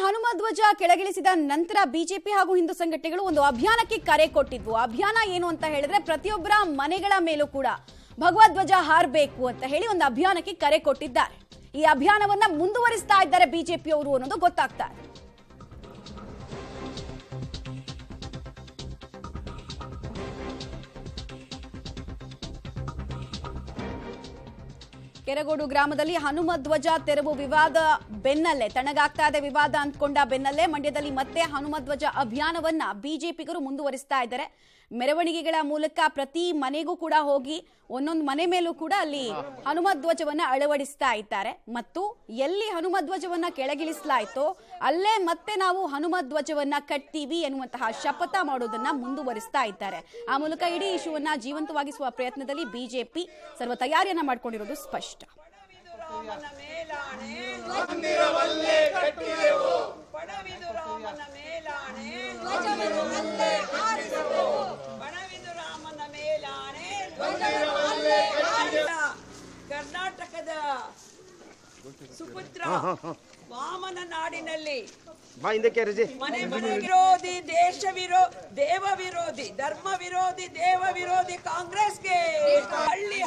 ಹನುಮ ಧ್ವಜ ಕೆಳಗಿಳಿಸಿದ ನಂತರ ಬಿಜೆಪಿ ಹಾಗೂ ಹಿಂದೂ ಸಂಘಟನೆಗಳು ಒಂದು ಅಭಿಯಾನಕ್ಕೆ ಕರೆ ಕೊಟ್ಟಿದ್ವು. ಅಭಿಯಾನ ಏನು ಅಂತ ಹೇಳಿದ್ರೆ ಪ್ರತಿಯೊಬ್ಬರ ಮನೆಗಳ ಮೇಲೂ ಕೂಡ ಭಗವದ್ ಧ್ವಜ ಹಾರಬೇಕು ಅಂತ ಹೇಳಿ ಒಂದು ಅಭಿಯಾನಕ್ಕೆ ಕರೆ ಕೊಟ್ಟಿದ್ದಾರೆ. ಈ ಅಭಿಯಾನವನ್ನ ಮುಂದುವರಿಸ್ತಾ ಇದ್ದಾರೆ ಬಿಜೆಪಿಯವರು ಅನ್ನೋದು ಗೊತ್ತಾಗ್ತಾ ಇದೆ. ಕೆರಗೋಡು ಗ್ರಾಮದಲ್ಲಿ ಹನುಮ ಧ್ವಜ ತೆರವು ವಿವಾದ ಬೆನ್ನಲ್ಲೇ ತಣ್ಣಗಾಗ್ತಾ ಇದೆ. ವಿವಾದ ಅಂದ್ಕೊಂಡ ಬೆನ್ನಲ್ಲೇ ಮಂಡ್ಯದಲ್ಲಿ ಮತ್ತೆ ಹನುಮ ಧ್ವಜ ಅಭಿಯಾನವನ್ನ ಬಿಜೆಪಿಗರು ಮುಂದುವರಿಸ್ತಾ ಇದ್ದಾರೆ. ಮೆರವಣಿಗೆಗಳ ಮೂಲಕ ಪ್ರತಿ ಮನೆಗೂ ಕೂಡ ಹೋಗಿ ಒಂದೊಂದು ಮನೆ ಮೇಲೂ ಕೂಡ ಅಲ್ಲಿ ಹನುಮ ಧ್ವಜವನ್ನ ಅಳವಡಿಸ್ತಾ ಇದ್ದಾರೆ. ಮತ್ತು ಎಲ್ಲಿ ಹನುಮ ಧ್ವಜವನ್ನ ಕೆಳಗಿಳಿಸಲಾಯಿತೋ ಅಲ್ಲೇ ಮತ್ತೆ ನಾವು ಹನುಮ ಧ್ವಜವನ್ನ ಕಟ್ತೀವಿ ಎನ್ನುವಂತಹ ಶಪಥ ಮಾಡೋದನ್ನ ಮುಂದುವರಿಸ್ತಾ ಇದ್ದಾರೆ. ಆ ಮೂಲಕ ಇಡೀ ಇಶ್ಯೂವನ್ನ ಜೀವಂತವಾಗಿಸುವ ಪ್ರಯತ್ನದಲ್ಲಿ ಬಿಜೆಪಿ ಸರ್ವ ತಯಾರಿಯನ್ನ ಮಾಡಿಕೊಂಡಿರೋದು ಸ್ಪಷ್ಟ. ಕರ್ನಾಟಕದ ಸುಪುತ್ರ ವಾಮನ ನಾಡಿನಲ್ಲಿ ಮನೆ ವಿರೋಧಿ, ದೇವ ವಿರೋಧಿ, ಧರ್ಮ ವಿರೋಧಿ, ದೇವ ವಿರೋಧಿ ಕಾಂಗ್ರೆಸ್ಗೆ,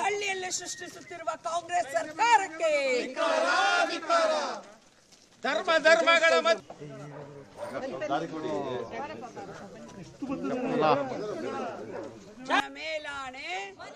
ಹಳ್ಳಿಯಲ್ಲಿ ಸೃಷ್ಟಿಸುತ್ತಿರುವ ಕಾಂಗ್ರೆಸ್ ಸರ್ಕಾರಕ್ಕೆ, ಧರ್ಮಗಳ ಮೇಲಾಣೆ